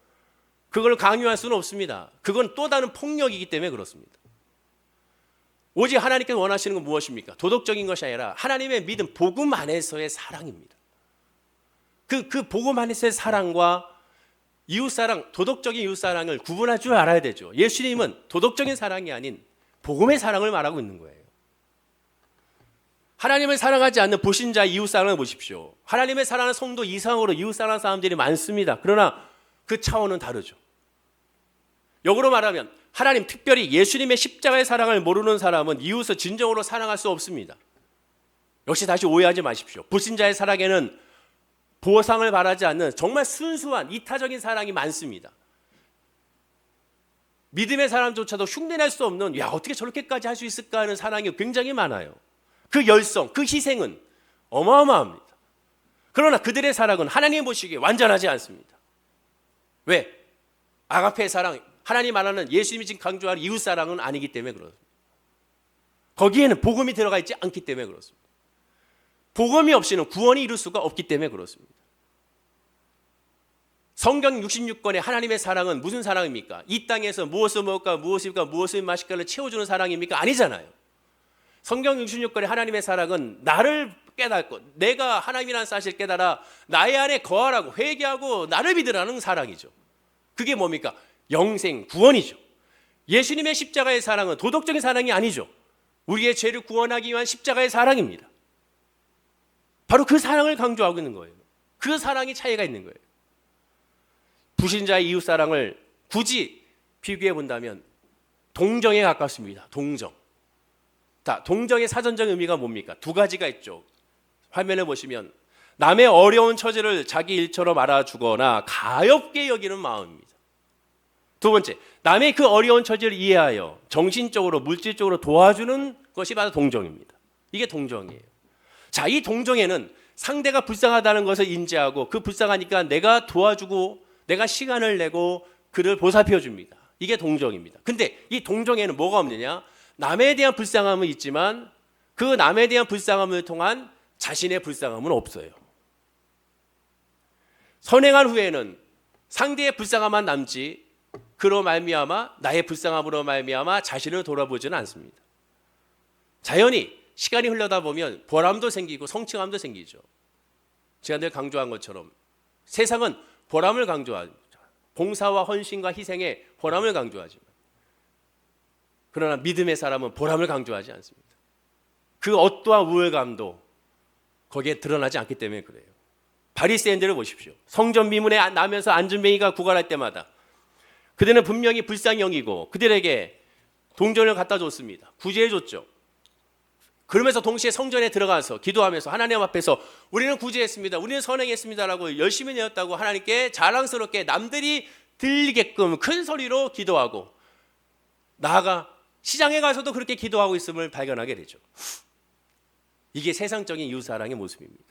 그걸 강요할 수는 없습니다. 그건 또 다른 폭력이기 때문에 그렇습니다. 오직 하나님께서 원하시는 건 무엇입니까? 도덕적인 것이 아니라 하나님의 믿음, 복음 안에서의 사랑입니다. 그 복음 안에서의 사랑과 이웃사랑, 도덕적인 이웃사랑을 구분할 줄 알아야 되죠. 예수님은 도덕적인 사랑이 아닌 복음의 사랑을 말하고 있는 거예요. 하나님을 사랑하지 않는 불신자의 이웃사랑을 보십시오. 하나님을 사랑하는 성도 이상으로 이웃사랑하는 사람들이 많습니다. 그러나 그 차원은 다르죠. 역으로 말하면 하나님, 특별히 예수님의 십자가의 사랑을 모르는 사람은 이웃을 진정으로 사랑할 수 없습니다. 역시 다시 오해하지 마십시오. 불신자의 사랑에는 보상을 바라지 않는 정말 순수한 이타적인 사랑이 많습니다. 믿음의 사람조차도 흉내낼 수 없는 야 어떻게 저렇게까지 할 수 있을까 하는 사랑이 굉장히 많아요. 그 열성, 그 희생은 어마어마합니다. 그러나 그들의 사랑은 하나님 보시기에 완전하지 않습니다. 왜? 아가페의 사랑, 하나님 말하는 예수님이 지금 강조하는 이웃 사랑은 아니기 때문에 그렇습니다. 거기에는 복음이 들어가 있지 않기 때문에 그렇습니다. 복음이 없이는 구원이 이룰 수가 없기 때문에 그렇습니다. 성경 66권의 하나님의 사랑은 무슨 사랑입니까? 이 땅에서 무엇을 먹을까, 무엇을 입을까, 무엇을 마실까를 채워주는 사랑입니까? 아니잖아요. 성경 66권의 하나님의 사랑은 나를 깨닫고 내가 하나님이라는 사실을 깨달아 나의 안에 거하라고 회개하고 나를 믿으라는 사랑이죠. 그게 뭡니까? 영생, 구원이죠. 예수님의 십자가의 사랑은 도덕적인 사랑이 아니죠. 우리의 죄를 구원하기 위한 십자가의 사랑입니다. 바로 그 사랑을 강조하고 있는 거예요. 그 사랑이 차이가 있는 거예요. 불신자의 이웃사랑을 굳이 비교해 본다면 동정에 가깝습니다. 동정. 자, 동정의 사전적 의미가 뭡니까? 두 가지가 있죠. 화면에 보시면 남의 어려운 처지를 자기 일처럼 알아주거나 가엽게 여기는 마음입니다. 두 번째, 남의 그 어려운 처지를 이해하여 정신적으로 물질적으로 도와주는 것이 바로 동정입니다. 이게 동정이에요. 자, 이 동정에는 상대가 불쌍하다는 것을 인지하고 그 불쌍하니까 내가 도와주고 내가 시간을 내고 그를 보살펴 줍니다. 이게 동정입니다. 근데 이 동정에는 뭐가 없느냐? 남에 대한 불쌍함은 있지만 그 남에 대한 불쌍함을 통한 자신의 불쌍함은 없어요. 선행한 후에는 상대의 불쌍함만 남지 그로 말미암아 나의 불쌍함으로 말미암아 자신을 돌아보지는 않습니다. 자연히 시간이 흘러다 보면 보람도 생기고 성취감도 생기죠. 제가 늘 강조한 것처럼 세상은 보람을 강조합니다. 봉사와 헌신과 희생에 보람을 강조하지만 그러나 믿음의 사람은 보람을 강조하지 않습니다. 그 어떠한 우월감도 거기에 드러나지 않기 때문에 그래요. 바리새인들을 보십시오. 성전 미문에 나면서 안전뱅이가 구걸할 때마다 그들은 분명히 불쌍히 여기고 그들에게 동전을 갖다 줬습니다. 구제해 줬죠. 그러면서 동시에 성전에 들어가서 기도하면서 하나님 앞에서 우리는 구제했습니다. 우리는 선행했습니다라고 열심히 내었다고 하나님께 자랑스럽게 남들이 들리게끔 큰 소리로 기도하고 나아가 시장에 가서도 그렇게 기도하고 있음을 발견하게 되죠. 이게 세상적인 이웃사랑의 모습입니다.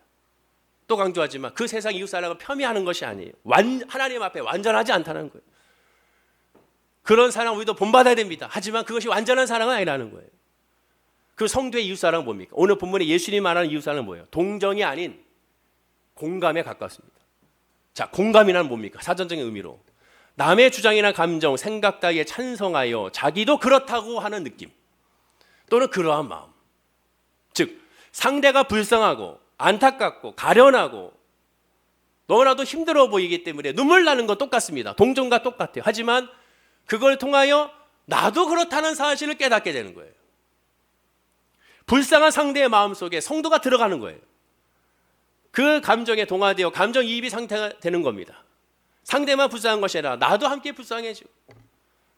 또 강조하지만 그 세상 이웃사랑을 폄훼하는 것이 아니에요. 하나님 앞에 완전하지 않다는 거예요. 그런 사랑 우리도 본받아야 됩니다. 하지만 그것이 완전한 사랑은 아니라는 거예요. 그 성도의 이웃사랑은 뭡니까? 오늘 본문에 예수님 말하는 이웃사랑은 뭐예요? 동정이 아닌 공감에 가깝습니다. 자, 공감이란 뭡니까? 사전적인 의미로 남의 주장이나 감정, 생각 따위에 찬성하여 자기도 그렇다고 하는 느낌 또는 그러한 마음, 즉 상대가 불쌍하고 안타깝고 가련하고 너무나도 힘들어 보이기 때문에 눈물 나는 건 똑같습니다. 동정과 똑같아요. 하지만 그걸 통하여 나도 그렇다는 사실을 깨닫게 되는 거예요. 불쌍한 상대의 마음속에 성도가 들어가는 거예요. 그 감정에 동화되어 감정이입이 상태되는 겁니다. 상대만 불쌍한 것이 아니라 나도 함께 불쌍해지고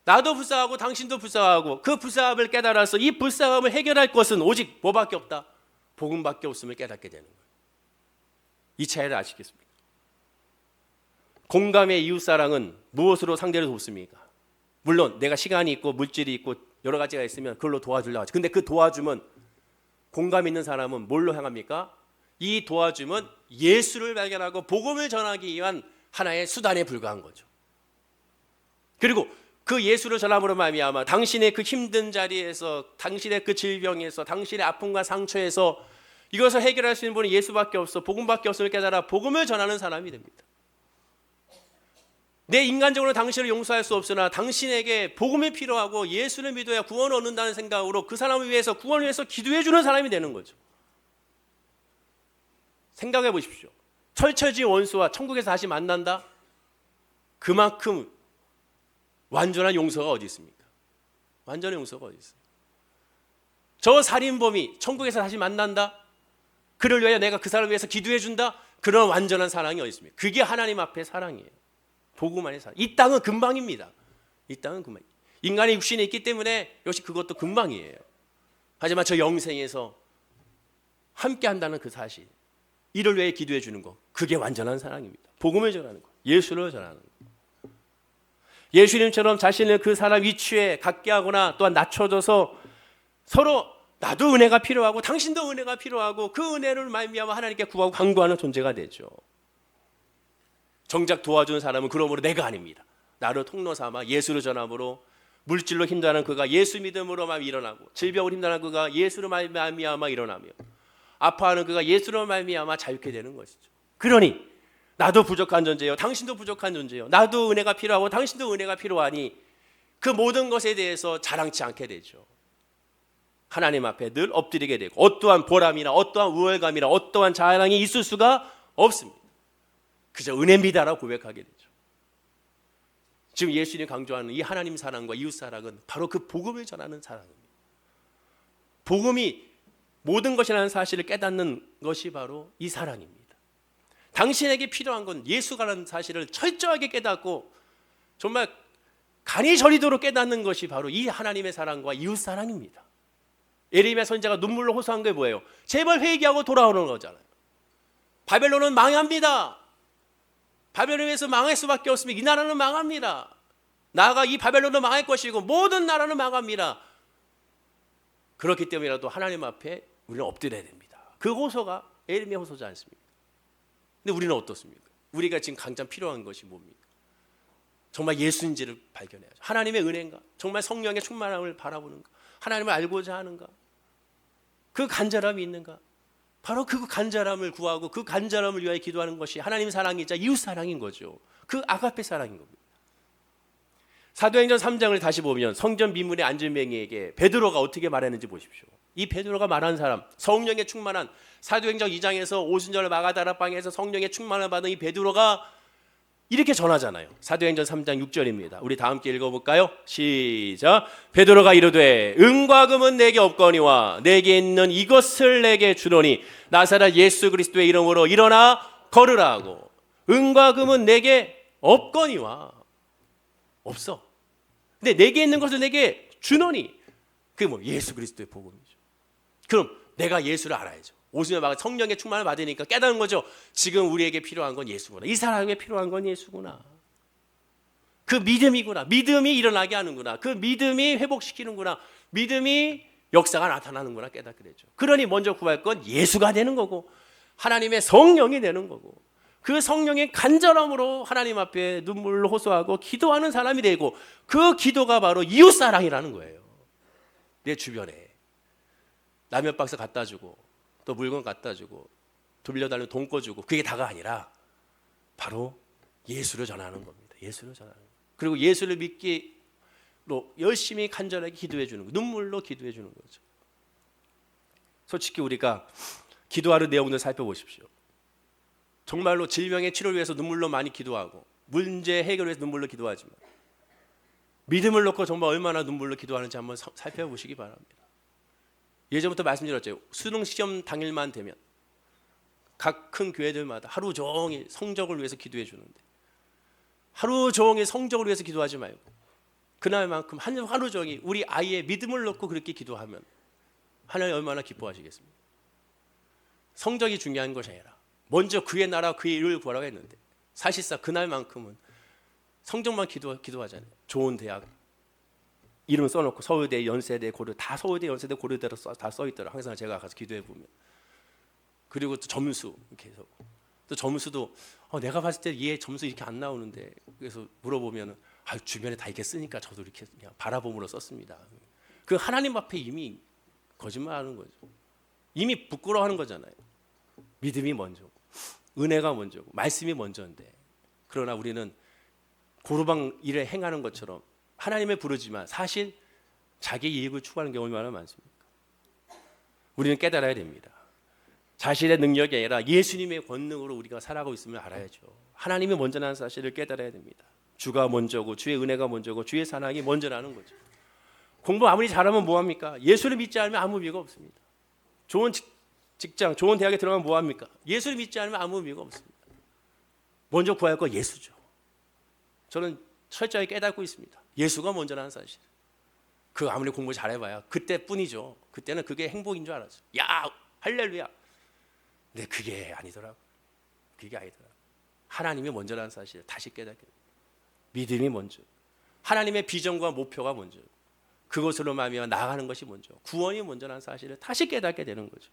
나도 불쌍하고 당신도 불쌍하고 그 불쌍함을 깨달아서 이 불쌍함을 해결할 것은 오직 뭐밖에 없다? 복음밖에 없음을 깨닫게 되는 거예요. 이 차이를 아시겠습니까? 공감의 이웃사랑은 무엇으로 상대를 돕습니까? 물론 내가 시간이 있고 물질이 있고 여러 가지가 있으면 그걸로 도와주려고 하죠. 근데 그 도와줌은 공감 있는 사람은 뭘로 향합니까? 이 도와줌은 예수를 발견하고 복음을 전하기 위한 하나의 수단에 불과한 거죠. 그리고 그 예수를 전함으로 말미암아 당신의 그 힘든 자리에서 당신의 그 질병에서 당신의 아픔과 상처에서 이것을 해결할 수 있는 분은 예수밖에 없어 복음밖에 없음을 깨달아 복음을 전하는 사람이 됩니다. 내 인간적으로 당신을 용서할 수 없으나 당신에게 복음이 필요하고 예수를 믿어야 구원을 얻는다는 생각으로 그 사람을 위해서 구원을 위해서 기도해 주는 사람이 되는 거죠. 생각해 보십시오. 철처지 원수와 천국에서 다시 만난다? 그만큼 완전한 용서가 어디 있습니까? 완전한 용서가 어디 있어요? 저 살인범이 천국에서 다시 만난다? 그를 위하여 내가 그 사람을 위해서 기도해 준다? 그런 완전한 사랑이 어디 있습니까? 그게 하나님 앞의 사랑이에요. 복음 안의 사랑. 이 땅은 금방입니다. 이 땅은 금방. 인간의 육신이 있기 때문에 역시 그것도 금방이에요. 하지만 저 영생에서 함께 한다는 그 사실, 이를 위해 기도해 주는 것, 그게 완전한 사랑입니다. 복음을 전하는 것, 예수를 전하는 것. 예수님처럼 자신을 그 사람 위치에 갖게 하거나 또한 낮춰줘서 서로 나도 은혜가 필요하고 당신도 은혜가 필요하고 그 은혜를 말미암아 하나님께 구하고 간구하는 존재가 되죠. 정작 도와준 사람은 그러므로 내가 아닙니다. 나를 통로 삼아 예수를 전함으로 물질로 힘들어하는 그가 예수 믿음으로만 일어나고, 질병으로 힘들어하는 그가 예수로 말미암아 일어나며, 아파하는 그가 예수로 말미암아 자유케 되는 것이죠. 그러니 나도 부족한 존재요, 당신도 부족한 존재요, 나도 은혜가 필요하고 당신도 은혜가 필요하니 그 모든 것에 대해서 자랑치 않게 되죠. 하나님 앞에 늘 엎드리게 되고 어떠한 보람이나 어떠한 우월감이나 어떠한 자랑이 있을 수가 없습니다. 그저 은혜입니다라고 고백하게 되죠. 지금 예수님이 강조하는 이 하나님 사랑과 이웃 사랑은 바로 그 복음을 전하는 사랑입니다. 복음이 모든 것이라는 사실을 깨닫는 것이 바로 이 사랑입니다. 당신에게 필요한 건 예수가라는 사실을 철저하게 깨닫고 정말 간이 저리도록 깨닫는 것이 바로 이 하나님의 사랑과 이웃 사랑입니다. 예레미야 선지자가 눈물로 호소한 게 뭐예요? 제발 회개하고 돌아오는 거잖아요. 바벨론은 망합니다. 바벨론에서 망할 수밖에 없으면 이 나라는 망합니다. 나아가 이 바벨론은 망할 것이고 모든 나라는 망합니다. 그렇기 때문이라도 하나님 앞에 우리는 엎드려야 됩니다. 그 호소가 예레미야 호소지 않습니까? 근데 우리는 어떻습니까? 우리가 지금 당장 필요한 것이 뭡니까? 정말 예수인지를 발견해야죠. 하나님의 은혜인가? 정말 성령의 충만함을 바라보는가? 하나님을 알고자 하는가? 그 간절함이 있는가? 바로 그 간절함을 구하고 그 간절함을 위하여 기도하는 것이 하나님 사랑이자 이웃 사랑인 거죠. 그 아가페 사랑인 겁니다. 사도행전 3장을 다시 보면 성전 비문의 안질맹이에게 베드로가 어떻게 말했는지 보십시오. 이 베드로가 말한 사람, 성령에 충만한, 사도행전 2장에서 오순절 마가다라방에서 성령에 충만을 받은 이 베드로가 이렇게 전하잖아요. 사도행전 3장 6절입니다. 우리 다 함께 읽어볼까요? 시작. 베드로가 이르되 은과 금은 내게 없거니와 내게 있는 이것을 내게 주노니 나사렛 예수 그리스도의 이름으로 일어나 걸으라 하고. 은과 금은 내게 없거니와, 없어. 근데 내게 있는 것을 내게 주노니, 그게 뭐 예수 그리스도의 복음이죠. 그럼 내가 예수를 알아야죠. 오순절 마가 성령의 충만을 받으니까 깨닫는 거죠. 지금 우리에게 필요한 건 예수구나. 이 사람에게 필요한 건 예수구나. 그 믿음이구나. 믿음이 일어나게 하는구나. 그 믿음이 회복시키는구나. 믿음이 역사가 나타나는구나 깨닫게 되죠. 그러니 먼저 구할 건 예수가 되는 거고 하나님의 성령이 되는 거고 그 성령의 간절함으로 하나님 앞에 눈물로 호소하고 기도하는 사람이 되고 그 기도가 바로 이웃사랑이라는 거예요. 내 주변에 라면 박스 갖다 주고 또 물건 갖다 주고 돌려달라면 돈 꿔주고 그게 다가 아니라 바로 예수를 전하는 겁니다. 예수를 전하는 거예요. 그리고 예수를 믿기로 열심히 간절하게 기도해 주는 거예요. 눈물로 기도해 주는 거죠. 솔직히 우리가 기도하는 내용들 살펴보십시오. 정말로 질병의 치료를 위해서 눈물로 많이 기도하고 문제 해결을 위해서 눈물로 기도하지만 믿음을 놓고 정말 얼마나 눈물로 기도하는지 한번 살펴보시기 바랍니다. 예전부터 말씀드렸죠. 수능 시험 당일만 되면 각 큰 교회들마다 하루 종일 성적을 위해서 기도해 주는데 하루 종일 성적을 위해서 기도하지 말고 그날만큼 하루 종일 우리 아이의 믿음을 놓고 그렇게 기도하면 하나님 얼마나 기뻐하시겠습니까? 성적이 중요한 것이 아니라 먼저 그의 나라 그의 일을 구하라고 했는데 사실상 그날만큼은 성적만 기도하잖아요. 좋은 대학 이름 써놓고 서울대, 연세대, 고려 다 서울대, 연세대, 고려대로 다 써있더라. 항상 제가 가서 기도해 보면. 그리고 또 점수 이렇게 해서 또 점수도 내가 봤을 때 얘 점수 이렇게 안 나오는데 그래서 물어보면 주변에 다 이렇게 쓰니까 저도 이렇게 그냥 바라봄으로 썼습니다. 그 하나님 앞에 이미 거짓말하는 거죠. 이미 부끄러워하는 거잖아요. 믿음이 먼저고 은혜가 먼저고 말씀이 먼저인데 그러나 우리는 고루방 일을 행하는 것처럼 하나님을 부르지만 사실 자기 이익을 추구하는 경우가 얼마나 많습니까? 우리는 깨달아야 됩니다. 자신의 능력이 아니라 예수님의 권능으로 우리가 살아가고 있음을 알아야죠. 하나님이 먼저라는 사실을 깨달아야 됩니다. 주가 먼저고 주의 은혜가 먼저고 주의 사랑이 먼저라는 거죠. 공부 아무리 잘하면 뭐합니까? 예수를 믿지 않으면 아무 의미가 없습니다. 좋은 직장, 좋은 대학에 들어가면 뭐합니까? 예수를 믿지 않으면 아무 의미가 없습니다. 먼저 구할 거 예수죠. 저는 철저히 깨닫고 있습니다. 예수가 먼저라는 사실. 그 아무리 공부 잘해봐야 그때뿐이죠. 그때는 그게 행복인 줄 알았죠. 야 할렐루야 근데 그게 아니더라고. 그게 아니더라고. 하나님이 먼저라는 사실을 다시 깨닫게 돼요. 믿음이 먼저. 하나님의 비전과 목표가 먼저. 그것으로 말미암아 나아가는 것이 먼저. 구원이 먼저라는 사실을 다시 깨닫게 되는 거죠.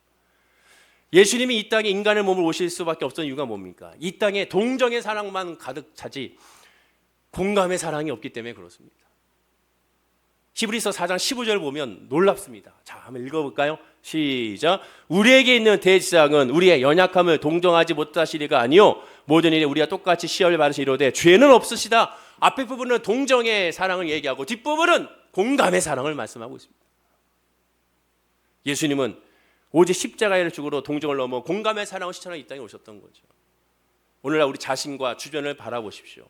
예수님이 이 땅에 인간의 몸을 오실 수밖에 없던 이유가 뭡니까? 이 땅에 동정의 사랑만 가득 차지 공감의 사랑이 없기 때문에 그렇습니다. 히브리서 4장 15절 보면 놀랍습니다. 자, 한번 읽어볼까요? 시작. 우리에게 있는 대지상은 우리의 연약함을 동정하지 못하시리가 아니요 모든 일에 우리가 똑같이 시험을 받으시리로되 죄는 없으시다. 앞에 부분은 동정의 사랑을 얘기하고 뒷부분은 공감의 사랑을 말씀하고 있습니다. 예수님은 오직 십자가의 죽으로 동정을 넘어 공감의 사랑을 실천하고 이 땅에 오셨던 거죠. 오늘날 우리 자신과 주변을 바라보십시오.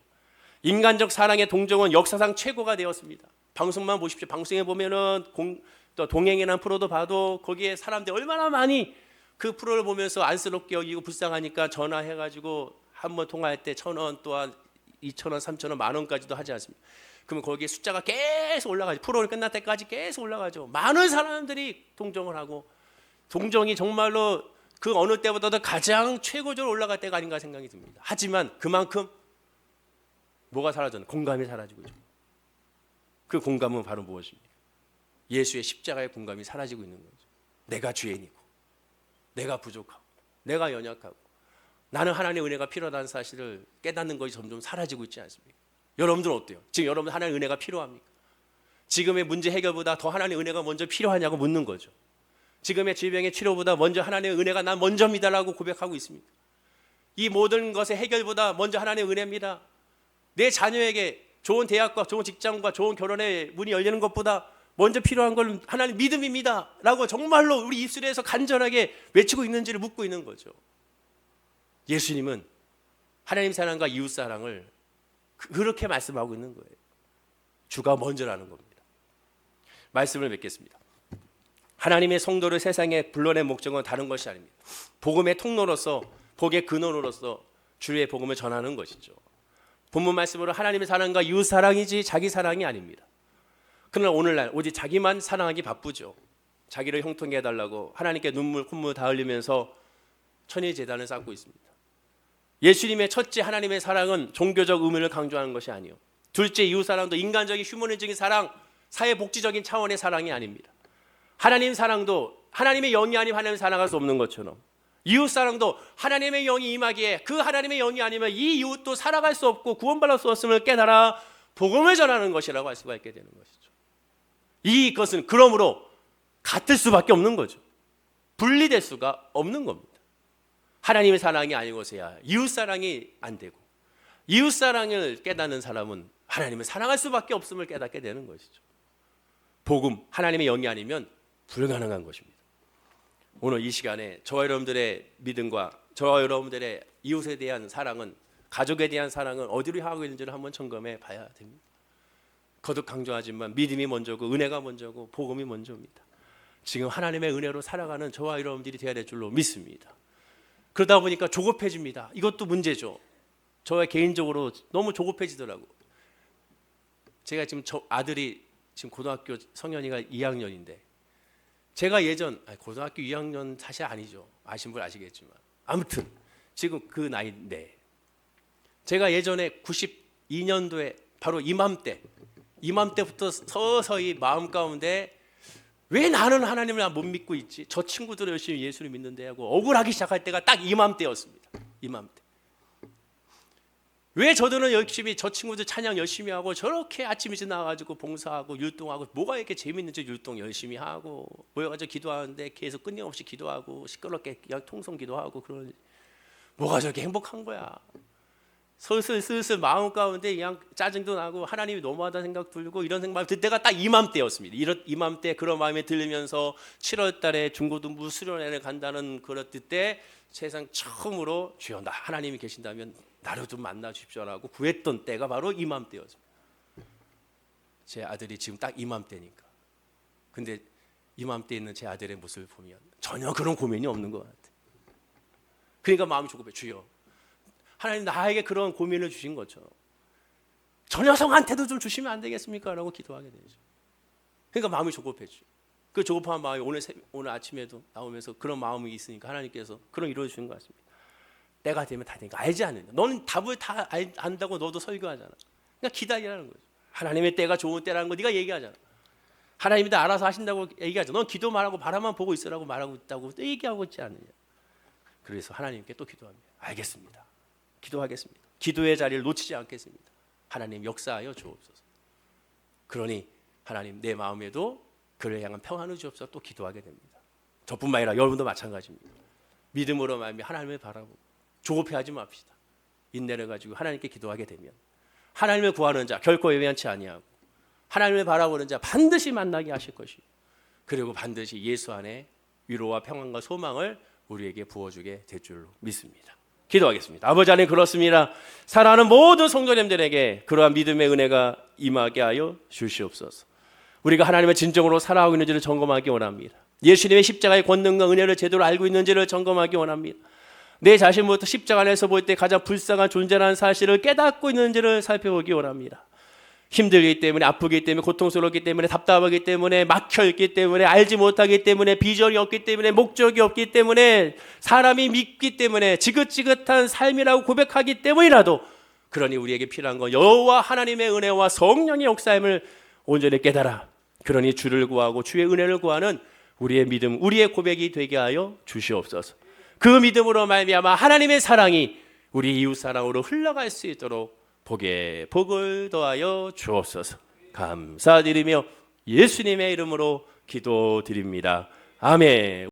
인간적 사랑의 동정은 역사상 최고가 되었습니다. 방송만 보십시오. 방송에 보면은 또 동행이라는 프로도 봐도 거기에 사람들이 얼마나 많이 그 프로를 보면서 안쓰럽게 여기고 불쌍하니까 전화해가지고 한 번 통화할 때 1,000원 또한 2,000원, 3,000원, 만원까지도 하지 않습니까? 그러면 거기에 숫자가 계속 올라가죠. 프로를 끝날 때까지 계속 올라가죠. 많은 사람들이 동정을 하고 동정이 정말로 그 어느 때보다도 가장 최고적으로 올라갈 때가 아닌가 생각이 듭니다. 하지만 그만큼 뭐가 사라졌나? 공감이 사라지고 있죠. 그 공감은 바로 무엇입니까? 예수의 십자가의 공감이 사라지고 있는 거죠. 내가 죄인이고 내가 부족하고 내가 연약하고 나는 하나님의 은혜가 필요하다는 사실을 깨닫는 것이 점점 사라지고 있지 않습니까? 여러분들은 어때요? 지금 여러분 하나님의 은혜가 필요합니까? 지금의 문제 해결보다 더 하나님의 은혜가 먼저 필요하냐고 묻는 거죠. 지금의 질병의 치료보다 먼저 하나님의 은혜가 난 먼저입니다라고 고백하고 있습니다. 이 모든 것의 해결보다 먼저 하나님의 은혜입니다. 내 자녀에게 좋은 대학과 좋은 직장과 좋은 결혼의 문이 열리는 것보다 먼저 필요한 건 하나님 믿음입니다 라고 정말로 우리 입술에서 간절하게 외치고 있는지를 묻고 있는 거죠. 예수님은 하나님 사랑과 이웃 사랑을 그렇게 말씀하고 있는 거예요. 주가 먼저라는 겁니다. 말씀을 맺겠습니다. 하나님의 성도를 세상에 불러낸 목적은 다른 것이 아닙니다. 복음의 통로로서 복의 근원으로서 주의 복음을 전하는 것이죠. 본문 말씀으로 하나님의 사랑과 이웃 사랑이지 자기 사랑이 아닙니다. 그러나 오늘날 오직 자기만 사랑하기 바쁘죠. 자기를 형통해 해달라고 하나님께 눈물 콧물 다 흘리면서 천의재단을 쌓고 있습니다. 예수님의 첫째 하나님의 사랑은 종교적 의미를 강조하는 것이 아니요. 둘째 이웃 사랑도 인간적인 휴머니적인 사랑, 사회복지적인 차원의 사랑이 아닙니다. 하나님 사랑도 하나님의 영이 아니면 하나님을 사랑할 수 없는 것처럼 이웃 사랑도 하나님의 영이 임하기에 그 하나님의 영이 아니면 이 이웃도 살아갈 수 없고 구원받을 수 없음을 깨달아 복음을 전하는 것이라고 할 수가 있게 되는 것이죠. 이것은 그러므로 같을 수밖에 없는 거죠. 분리될 수가 없는 겁니다. 하나님의 사랑이 아니고서야 이웃 사랑이 안 되고 이웃 사랑을 깨닫는 사람은 하나님을 사랑할 수밖에 없음을 깨닫게 되는 것이죠. 복음, 하나님의 영이 아니면 불가능한 것입니다. 오늘 이 시간에 저와 여러분들의 믿음과 저와 여러분들의 이웃에 대한 사랑은 가족에 대한 사랑은 어디로 향하고 있는지를 한번 점검해 봐야 됩니다. 거듭 강조하지만 믿음이 먼저고 은혜가 먼저고 복음이 먼저입니다. 지금 하나님의 은혜로 살아가는 저와 여러분들이 되어야 될 줄로 믿습니다. 그러다 보니까 조급해집니다. 이것도 문제죠. 저의 개인적으로 너무 조급해지더라고. 제가 지금 저 아들이 지금 고등학교 성현이가 2학년인데 제가 고등학교 2학년 사실 아니죠. 아신 분 아시겠지만 아무튼 지금 그 나이인데 제가 예전에 92년도에 바로 이맘때부터 서서히 마음 가운데 왜 나는 하나님을 못 믿고 있지? 저 친구들은 열심히 예수를 믿는데 하고 억울하기 시작할 때가 딱 이맘때였습니다. 이맘때. 왜 저들은 열심히 저 친구들 찬양 열심히 하고 저렇게 아침 일찍 나와가지고 봉사하고 율동하고 뭐가 이렇게 재밌는지 율동 열심히 하고 모여가지고 기도하는데 계속 끊임없이 기도하고 시끄럽게 통성 기도하고 그런 뭐가 저렇게 행복한 거야. 슬슬 마음 가운데 그냥 짜증도 나고 하나님이 너무하다는 생각 들고 이런 생각 들 때가 딱 이맘때였습니다. 이맘때 그런 마음이 들면서 7월 달에 중고등부 수련회를 간다는 그럴 때 세상 처음으로 주여 나 하나님이 계신다면 나를 좀 만나 주십시오라고 구했던 때가 바로 이맘때였습니다. 제 아들이 지금 딱 이맘때니까. 근데 이맘때 있는 제 아들의 모습을 보면 전혀 그런 고민이 없는 것 같아요. 그러니까 마음이 조급해. 주여 하나님 나에게 그런 고민을 주신 것처럼 저 녀석한테도 좀 주시면 안 되겠습니까? 라고 기도하게 되죠. 그러니까 마음이 조급해지죠. 그 조급한 마음이 오늘 아침에도 나오면서 그런 마음이 있으니까 하나님께서 그런 이루어 주신 것 같습니다. 때가 되면 다 되니까 알지 않느냐. 너는 답을 다 안다고 너도 설교하잖아. 그러니까 기다리라는 거죠. 하나님의 때가 좋은 때라는 거 네가 얘기하잖아. 하나님이 다 알아서 하신다고 얘기하죠. 넌 기도만 하고 바라만 보고 있으라고 말하고 있다고 또 얘기하고 있지 않느냐. 그래서 하나님께 또 기도합니다. 알겠습니다. 기도하겠습니다. 기도의 자리를 놓치지 않겠습니다. 하나님 역사하여 주옵소서. 그러니 하나님 내 마음에도 그를 향한 평안을 주옵소서 또 기도하게 됩니다. 저뿐만 아니라 여러분도 마찬가지입니다. 믿음으로 말미 하나님을 바라보고 조급해하지 맙시다. 인내를 가지고 하나님께 기도하게 되면 하나님을 구하는 자 결코 예외치 아니하고 하나님을 바라보는 자 반드시 만나게 하실 것이고 그리고 반드시 예수 안에 위로와 평안과 소망을 우리에게 부어주게 될 줄로 믿습니다. 기도하겠습니다. 아버지 하나님 그렇습니다. 사랑하는 모든 성도님들에게 그러한 믿음의 은혜가 임하게 하여 주시옵소서. 우리가 하나님의 진정으로 살아가고 있는지를 점검하기 원합니다. 예수님의 십자가의 권능과 은혜를 제대로 알고 있는지를 점검하기 원합니다. 내 자신부터 십자가 안에서 볼 때 가장 불쌍한 존재라는 사실을 깨닫고 있는지를 살펴보기 원합니다. 힘들기 때문에 아프기 때문에 고통스럽기 때문에 답답하기 때문에 막혀있기 때문에 알지 못하기 때문에 비전이 없기 때문에 목적이 없기 때문에 사람이 믿기 때문에 지긋지긋한 삶이라고 고백하기 때문이라도 그러니 우리에게 필요한 건 여호와 하나님의 은혜와 성령의 역사임을 온전히 깨달아 그러니 주를 구하고 주의 은혜를 구하는 우리의 믿음 우리의 고백이 되게 하여 주시옵소서. 그 믿음으로 말미암아 하나님의 사랑이 우리 이웃 사랑으로 흘러갈 수 있도록 복에 복을 더하여 주옵소서. 감사드리며 예수님의 이름으로 기도드립니다. 아멘.